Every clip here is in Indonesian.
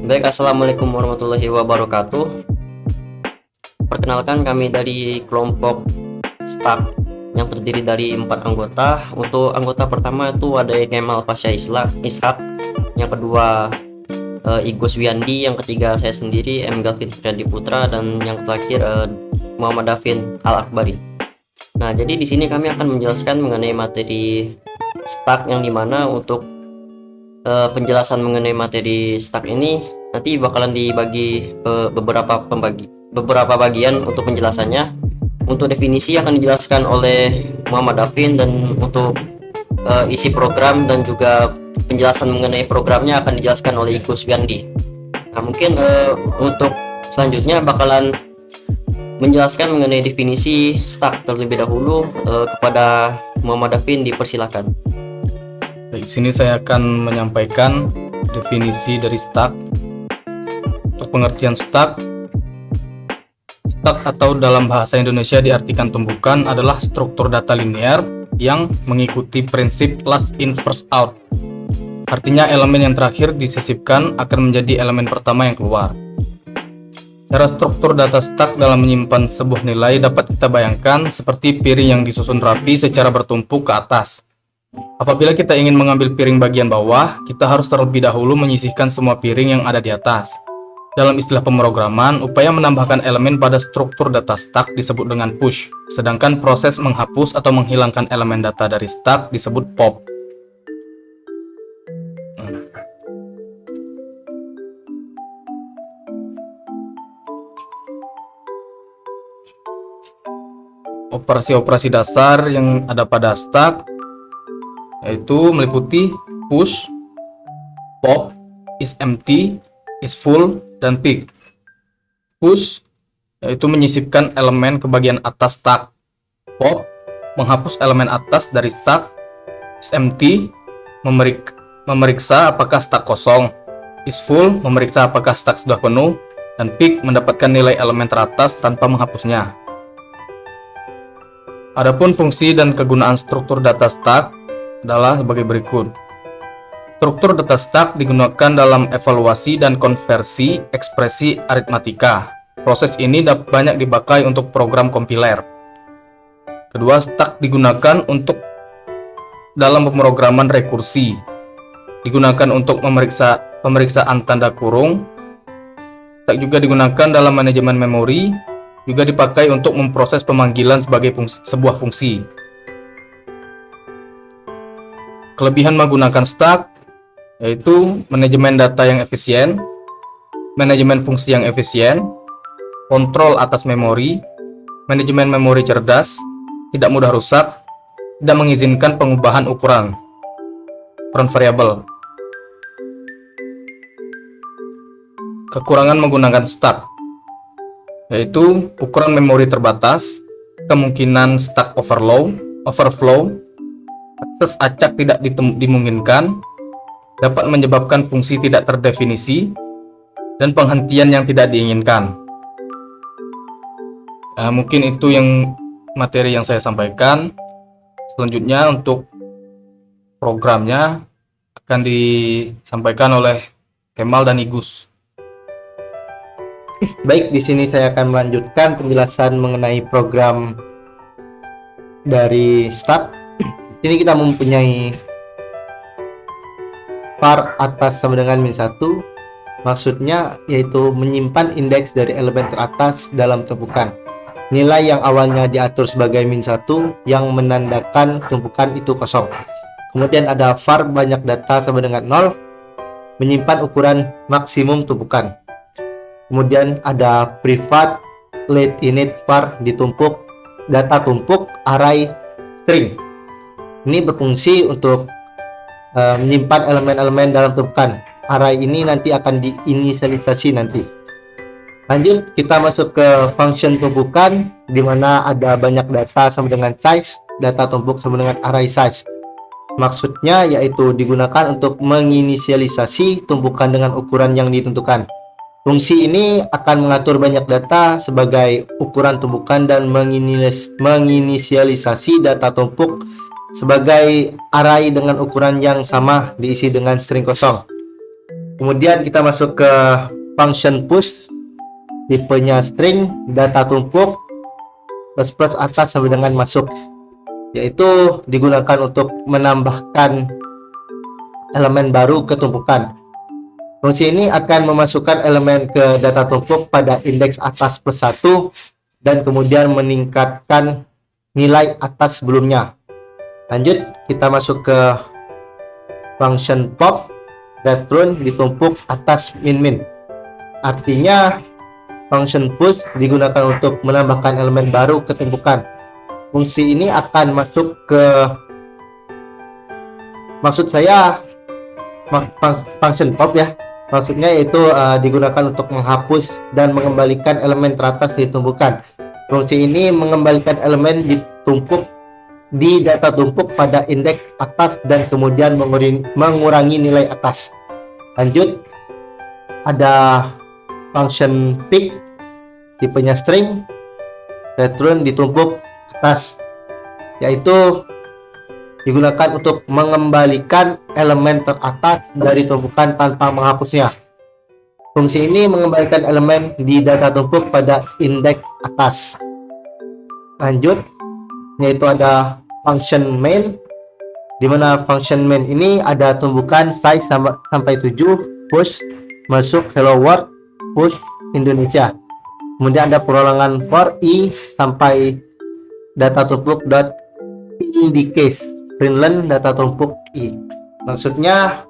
Baik, Assalamualaikum warahmatullahi wabarakatuh. Perkenalkan, kami dari kelompok staff yang terdiri dari 4 anggota. Untuk anggota pertama itu ada Kemal Fasya Ishak, yang kedua Igus Wiandi, yang ketiga saya sendiri Galvin Triadi Putra, dan yang terakhir Muhammad Davin Al Akbari. Nah, jadi di sini kami akan menjelaskan mengenai materi stack, yang dimana untuk penjelasan mengenai materi stack ini nanti bakalan dibagi beberapa bagian untuk penjelasannya. Untuk definisi akan dijelaskan oleh Muhammad Davin, dan untuk isi program dan juga penjelasan mengenai programnya akan dijelaskan oleh Ikus Wiandi. Nah, mungkin untuk selanjutnya bakalan menjelaskan mengenai definisi stack terlebih dahulu. Kepada Muhammad Davin, dipersilakan. Baik, sini saya akan menyampaikan definisi dari stack. Untuk pengertian stack atau dalam bahasa Indonesia diartikan tumbukan adalah struktur data linear yang mengikuti prinsip last in first out. Artinya elemen yang terakhir disisipkan akan menjadi elemen pertama yang keluar. Cara struktur data stack dalam menyimpan sebuah nilai dapat kita bayangkan seperti piring yang disusun rapi secara bertumpuk ke atas. Apabila kita ingin mengambil piring bagian bawah, kita harus terlebih dahulu menyisihkan semua piring yang ada di atas. Dalam istilah pemrograman, upaya menambahkan elemen pada struktur data stack disebut dengan push, sedangkan proses menghapus atau menghilangkan elemen data dari stack disebut pop. Operasi-operasi dasar yang ada pada stack yaitu meliputi push, pop, is empty, is full, dan pick. Push yaitu menyisipkan elemen ke bagian atas stack. Pop menghapus elemen atas dari stack. Is empty memeriksa apakah stack kosong. Is full memeriksa apakah stack sudah penuh, dan pick mendapatkan nilai elemen teratas tanpa menghapusnya. Adapun fungsi dan kegunaan struktur data stack adalah sebagai berikut. Struktur data stack digunakan dalam evaluasi dan konversi ekspresi aritmatika. Proses ini banyak dipakai untuk program kompiler. Kedua, stack digunakan untuk dalam pemrograman rekursi. Digunakan untuk pemeriksaan tanda kurung. Stack juga digunakan dalam manajemen memori, juga dipakai untuk memproses pemanggilan sebagai sebuah fungsi. Kelebihan menggunakan stack yaitu manajemen data yang efisien, manajemen fungsi yang efisien, kontrol atas memori, manajemen memori cerdas, tidak mudah rusak, tidak mengizinkan pengubahan ukuran variabel. Kekurangan menggunakan stack yaitu ukuran memori terbatas, kemungkinan stack overflow, akses acak tidak dimungkinkan, dapat menyebabkan fungsi tidak terdefinisi, dan penghentian yang tidak diinginkan. Mungkin itu materi yang saya sampaikan. Selanjutnya untuk programnya akan disampaikan oleh Kemal dan Igus. Baik, di sini saya akan melanjutkan penjelasan mengenai program dari stack. Ini kita mempunyai var atas sama dengan -1, maksudnya yaitu menyimpan indeks dari elemen teratas dalam tumpukan. Nilai yang awalnya diatur sebagai -1 yang menandakan tumpukan itu kosong. Kemudian ada var banyak data sama dengan 0, menyimpan ukuran maksimum tumpukan. Kemudian ada private let init var ditumpuk data tumpuk array string. Ini berfungsi untuk menyimpan elemen-elemen dalam tumpukan. Array ini nanti akan diinisialisasi nanti. Lanjut, kita masuk ke function tumpukan, di mana ada banyak data sama dengan size, data tumpuk sama dengan array size. Maksudnya yaitu digunakan untuk menginisialisasi tumpukan dengan ukuran yang ditentukan. Fungsi ini akan mengatur banyak data sebagai ukuran tumpukan dan menginisialisasi data tumpuk sebagai array dengan ukuran yang sama diisi dengan string kosong. Kemudian kita masuk ke function push, tipenya string, data tumpuk, plus atas sampai dengan masuk, yaitu digunakan untuk menambahkan elemen baru ke tumpukan. Fungsi ini akan memasukkan elemen ke data tumpuk pada indeks atas plus 1 dan kemudian meningkatkan nilai atas sebelumnya. Lanjut, kita masuk ke function pop, return ditumpuk atas min. Artinya function push digunakan untuk menambahkan elemen baru ke tumpukan. Fungsi ini akan masuk ke, maksud saya function pop ya, maksudnya yaitu digunakan untuk menghapus dan mengembalikan elemen teratas di tumpukan. Fungsi ini mengembalikan elemen ditumpuk di data tumpuk pada indeks atas dan kemudian mengurangi nilai atas. Lanjut, ada function pick, tipenya string, return ditumpuk atas, yaitu digunakan untuk mengembalikan elemen teratas dari tumpukan tanpa menghapusnya. Fungsi ini mengembalikan elemen di data tumpuk pada indeks atas. Lanjut, yaitu ada function main, di mana function main ini ada tumpukan size sampai 7, push, masuk, hello world, push, Indonesia. Kemudian ada perolangan for i sampai data tumpuk dot indicate, println data tumpuk i. Maksudnya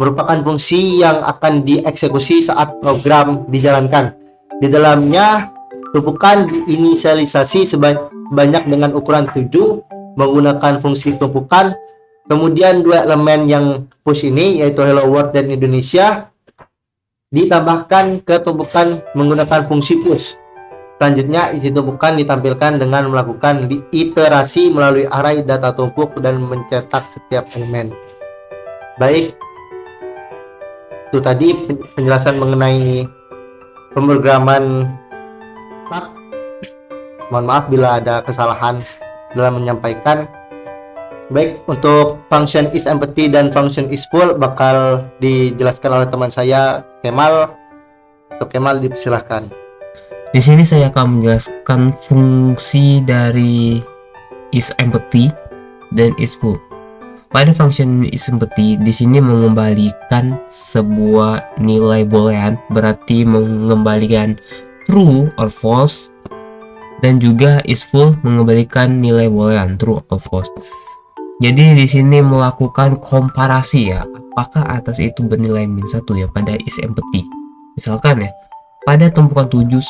merupakan fungsi yang akan dieksekusi saat program dijalankan. Di dalamnya tumpukan diinisialisasi sebanyak dengan ukuran 7 menggunakan fungsi tumpukan. Kemudian dua elemen yang push ini, yaitu hello world dan Indonesia, ditambahkan ke tumpukan menggunakan fungsi push. Selanjutnya isi tumpukan ditampilkan dengan melakukan iterasi melalui array data tumpuk dan mencetak setiap elemen. Baik, itu tadi penjelasan mengenai pemrograman Stack. Mohon maaf bila ada kesalahan dalam menyampaikan. Baik, untuk function isEmpty dan function isFull bakal dijelaskan oleh teman saya, Kemal. Untuk Kemal, dipersilahkan. Di sini saya akan menjelaskan fungsi dari isEmpty dan isFull. Pada function isEmpty di sini mengembalikan sebuah nilai boolean, berarti mengembalikan true or false, dan juga isFull mengembalikan nilai boolean true or false. Jadi di sini melakukan komparasi ya, apakah atas itu bernilai -1 ya pada isEmpty. Misalkan ya, pada tumpukan 7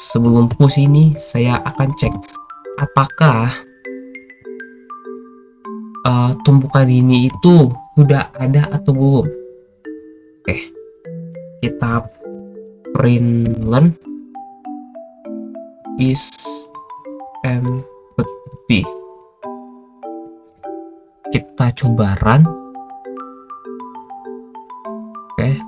sebelum push ini saya akan cek apakah tumpukan ini itu sudah ada atau belum. Oke, kita println isEmpty. Kita coba run. Oke.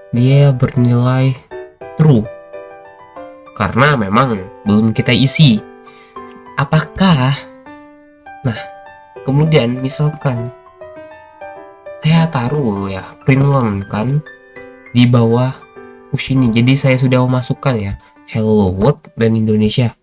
Dia bernilai true karena memang belum kita isi. Apakah, nah kemudian misalkan saya taruh ya println kan di bawah push ini, jadi saya sudah memasukkan ya hello world dan Indonesia.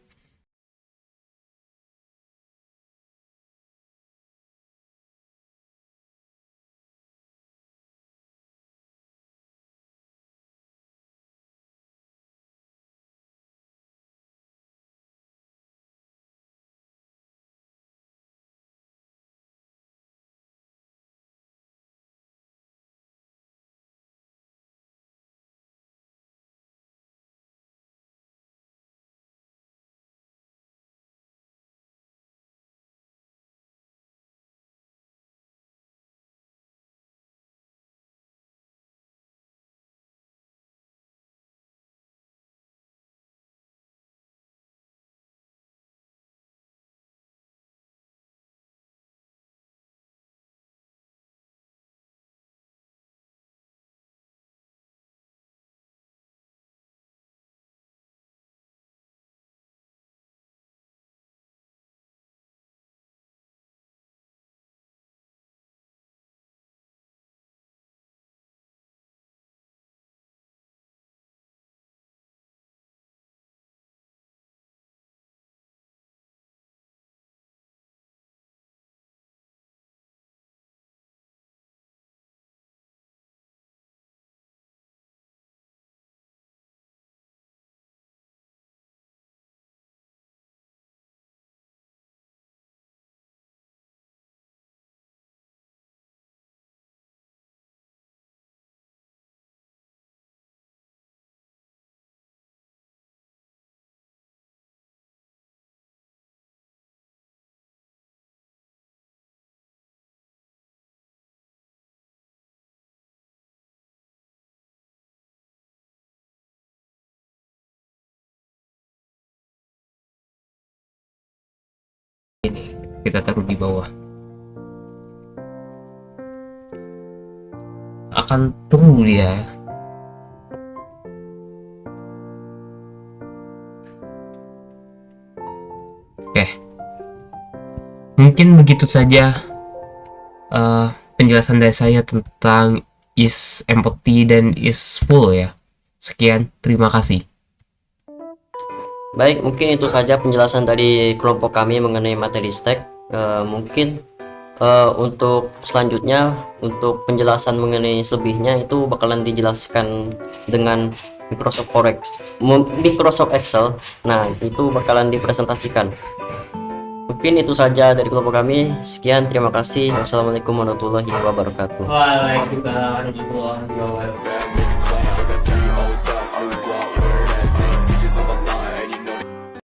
kita taruh di bawah. Akan true dia. Oke, mungkin begitu saja penjelasan dari saya tentang is empty dan is full ya. Sekian, terima kasih. Baik, mungkin itu saja penjelasan dari kelompok kami mengenai materi stack. Mungkin untuk selanjutnya, untuk penjelasan mengenai selebihnya itu bakalan dijelaskan dengan Microsoft Excel. Nah, itu bakalan dipresentasikan. Mungkin itu saja dari kelompok kami. Sekian, terima kasih. Wassalamualaikum warahmatullahi wabarakatuh. Waalaikumsalam warahmatullahi wabarakatuh.